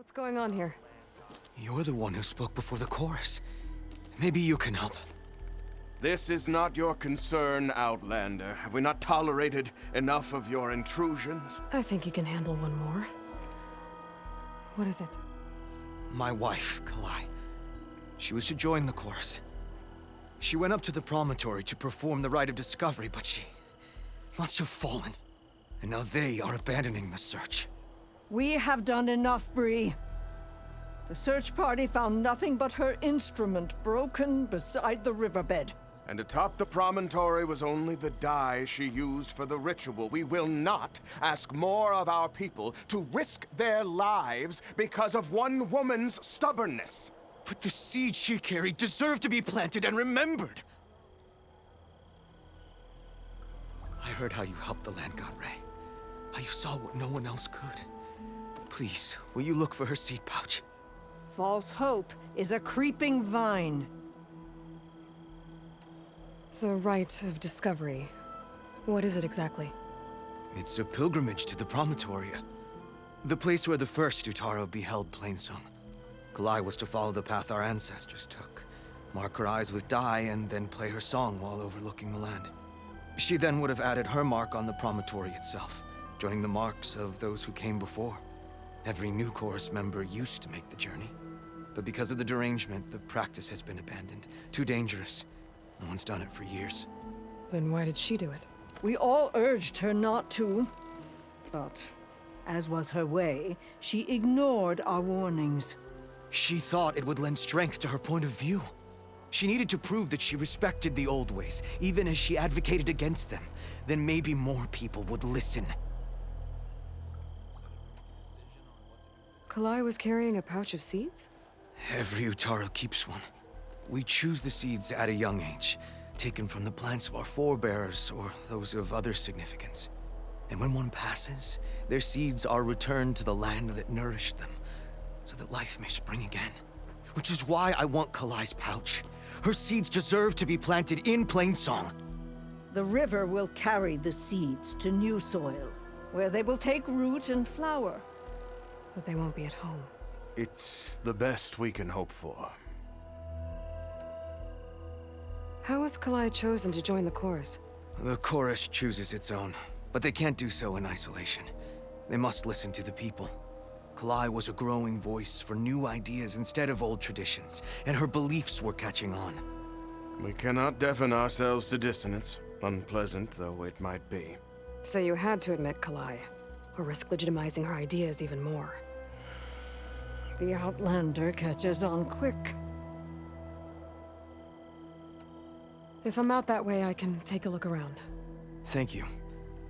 What's going on here? You're the one who spoke before the chorus. Maybe you can help. This is not your concern, Outlander. Have we not tolerated enough of your intrusions? I think you can handle one more. What is it? My wife, Kalai. She was to join the chorus. She went up to the promontory to perform the rite of discovery, but she must have fallen. And now they are abandoning the search. We have done enough, Bree. The search party found nothing but her instrument broken beside the riverbed. And atop the promontory was only the dye she used for the ritual. We will not ask more of our people to risk their lives because of one woman's stubbornness. But the seed she carried deserved to be planted and remembered. I heard how you helped the land god Ray. How you saw what no one else could. Please, will you look for her seed pouch? False hope is a creeping vine. The rite of discovery. What is it exactly? It's a pilgrimage to the promontory. The place where the first Utaro beheld Plainsong. Kalai was to follow the path our ancestors took. Mark her eyes with dye and then play her song while overlooking the land. She then would have added her mark on the promontory itself, joining the marks of those who came before. Every new chorus member used to make the journey. But because of the derangement, the practice has been abandoned. Too dangerous. No one's done it for years. Then why did she do it? We all urged her not to. But, as was her way, she ignored our warnings. She thought it would lend strength to her point of view. She needed to prove that she respected the old ways, even as she advocated against them. Then maybe more people would listen. Kalai was carrying a pouch of seeds? Every Utaro keeps one. We choose the seeds at a young age, taken from the plants of our forebears or those of other significance. And when one passes, their seeds are returned to the land that nourished them, so that life may spring again. Which is why I want Kalai's pouch. Her seeds deserve to be planted in Plainsong. The river will carry the seeds to new soil, where they will take root and flower. But they won't be at home. It's the best we can hope for. How was Kalai chosen to join the chorus? The chorus chooses its own, but they can't do so in isolation. They must listen to the people. Kalai was a growing voice for new ideas instead of old traditions, and her beliefs were catching on. We cannot deafen ourselves to dissonance, unpleasant though it might be. So you had to admit Kalai, or risk legitimizing her ideas even more. The Outlander catches on quick. If I'm out that way, I can take a look around. Thank you.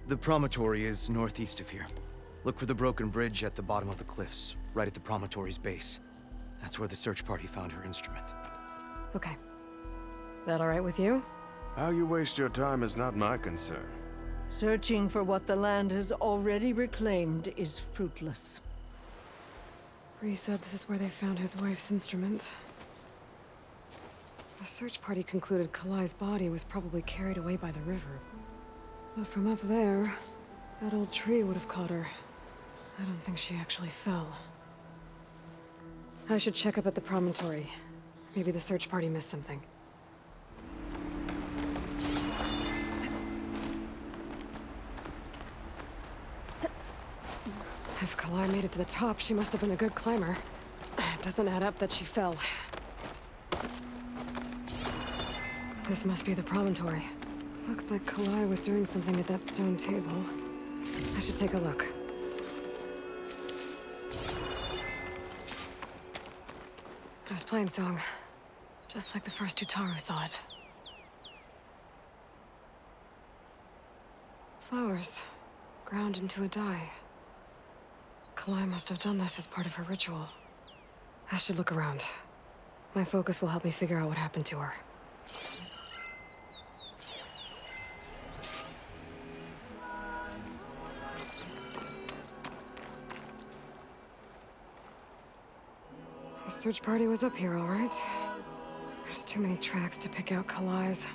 The promontory is northeast of here. Look for the broken bridge at the bottom of the cliffs, right at the promontory's base. That's where the search party found her instrument. Okay. That all right with you? How you waste your time is not my concern. Searching for what the land has already reclaimed is fruitless. Bree said this is where they found his wife's instrument. The search party concluded Kalai's body was probably carried away by the river. But from up there, that old tree would have caught her. I don't think she actually fell. I should check up at the promontory. Maybe the search party missed something. If Kalai made it to the top, she must have been a good climber. It doesn't add up that she fell. This must be the promontory. Looks like Kalai was doing something at that stone table. I should take a look. There's Plainsong. Just like the first Utaro saw it. Flowers. Ground into a dye. Kalai must have done this as part of her ritual. I should look around. My focus will help me figure out what happened to her. The search party was up here, all right. There's too many tracks to pick out Kalai's.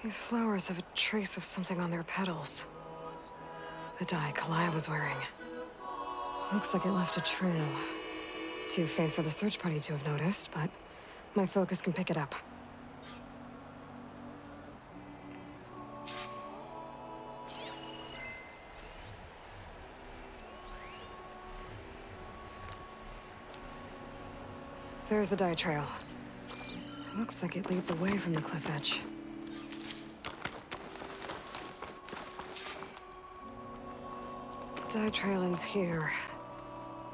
These flowers have a trace of something on their petals. The dye Kalai was wearing. Looks like it left a trail. Too faint for the search party to have noticed, but my focus can pick it up. There's the dye trail. It looks like it leads away from the cliff edge. Dye trail ends here,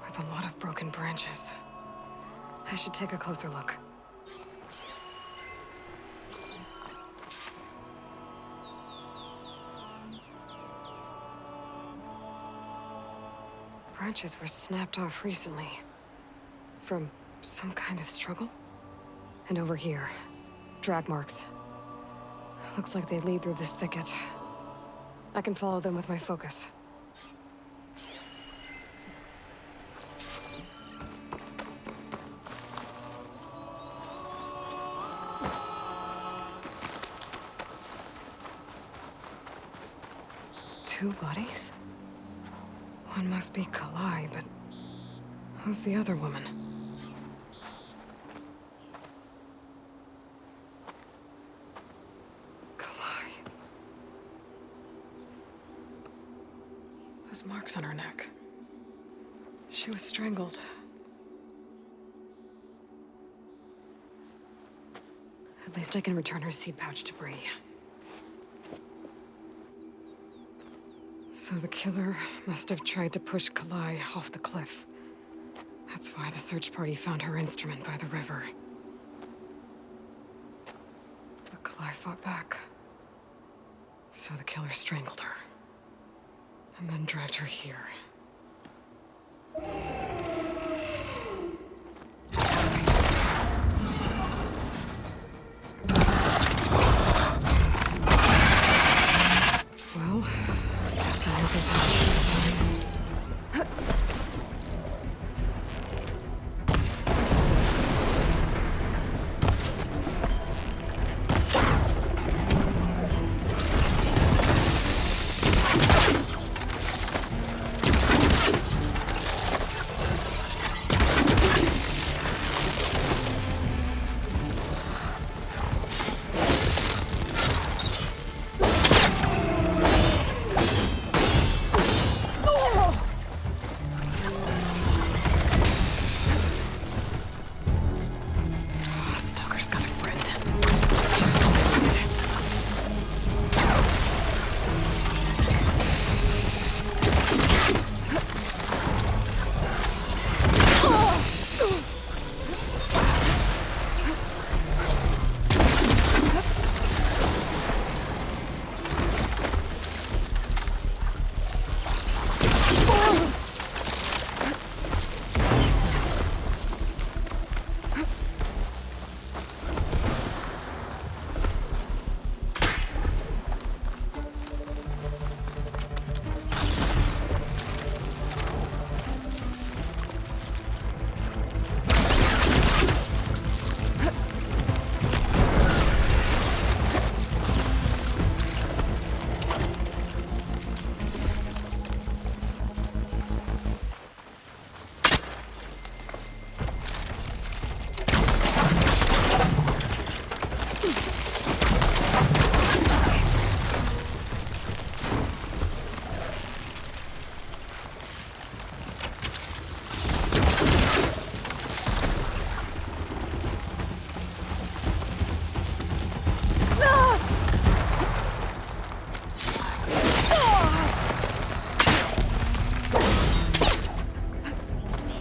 with a lot of broken branches. I should take a closer look. Branches were snapped off recently. From some kind of struggle? And over here, drag marks. Looks like they lead through this thicket. I can follow them with my focus. Two bodies? One must be Kalai, but who's the other woman? Kalai. Those marks on her neck. She was strangled. At least I can return her seed pouch to Bree. So the killer must have tried to push Kalai off the cliff. That's why the search party found her instrument by the river. But Kalai fought back. So the killer strangled her. And then dragged her here. Well, guess that answers how. Stalker's got a friend.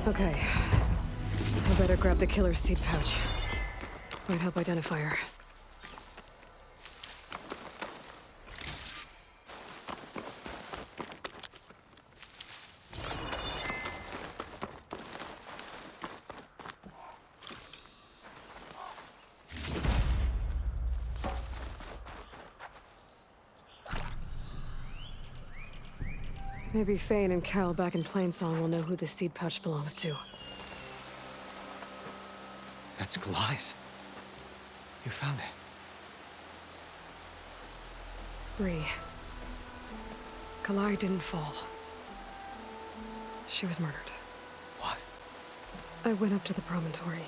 Okay. I better grab the killer's seed pouch. Might help identify her. Maybe Fane and Cal back in Plainsong will know who the seed pouch belongs to. That's Kalai's. You found it. Bree. Kalai didn't fall. She was murdered. What? I went up to the promontory.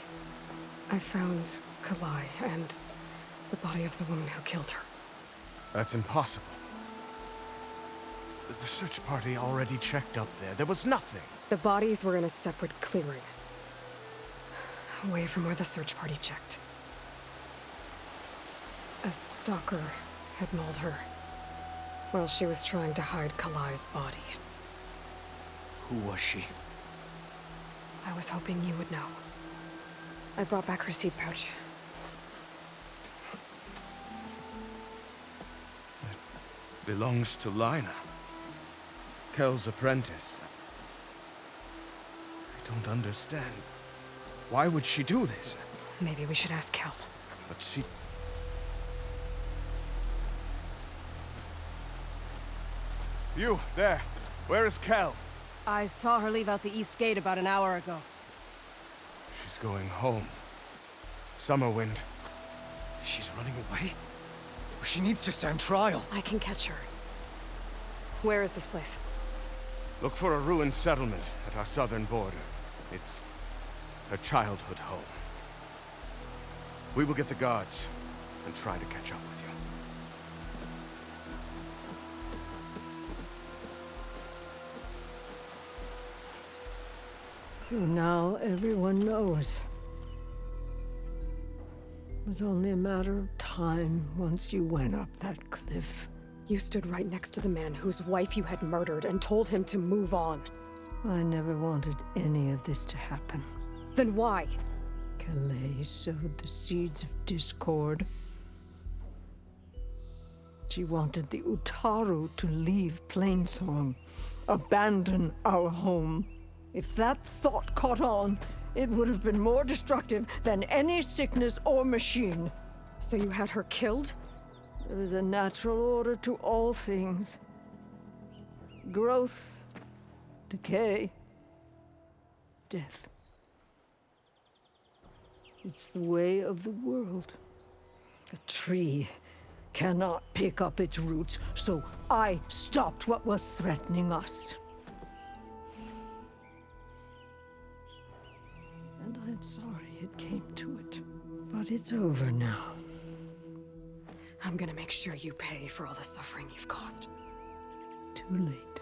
I found Kalai and the body of the woman who killed her. That's impossible. The search party already checked up there. There was nothing. The bodies were in a separate clearing, away from where the search party checked. A stalker had mauled her while she was trying to hide Kalai's body. Who was she? I was hoping you would know. I brought back her seed pouch. It belongs to Lina. Kel's apprentice. I don't understand. Why would she do this? Maybe we should ask Kel. But she... You, there. Where is Kel? I saw her leave out the east gate about an hour ago. She's going home. Summerwind. She's running away? She needs to stand trial. I can catch her. Where is this place? Look for a ruined settlement at our southern border. It's her childhood home. We will get the guards and try to catch up with you. Now everyone knows. It was only a matter of time once you went up that cliff. You stood right next to the man whose wife you had murdered and told him to move on. I never wanted any of this to happen. Then why? Calais sowed the seeds of discord. She wanted the Utaru to leave Plainsong, abandon our home. If that thought caught on, it would have been more destructive than any sickness or machine. So you had her killed? There is a natural order to all things. Growth, decay, death. It's the way of the world. A tree cannot pick up its roots, so I stopped what was threatening us. And I'm sorry it came to it. But it's over now. I'm gonna make sure you pay for all the suffering you've caused. Too late.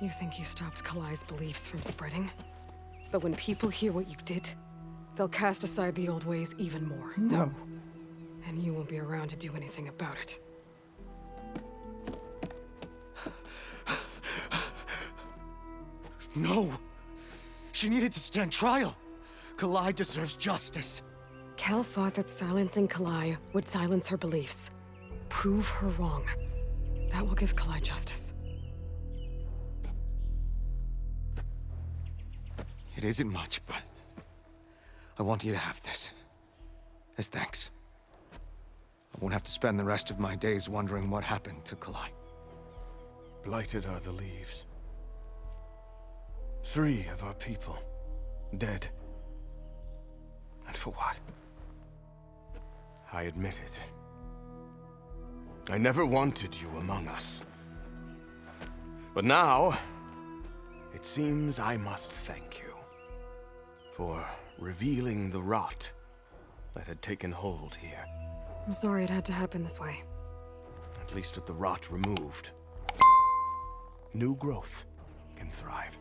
You think you stopped Kalai's beliefs from spreading? But when people hear what you did, they'll cast aside the old ways even more. No. And you won't be around to do anything about it. No! She needed to stand trial! Kalai deserves justice. Kel thought that silencing Kalai would silence her beliefs. Prove her wrong. That will give Kalai justice. It isn't much, but I want you to have this. As thanks. I won't have to spend the rest of my days wondering what happened to Kalai. Blighted are the leaves. 3 of our people, dead. And for what? I admit it. I never wanted you among us. But now, it seems I must thank you for revealing the rot that had taken hold here. I'm sorry it had to happen this way. At least with the rot removed, new growth can thrive.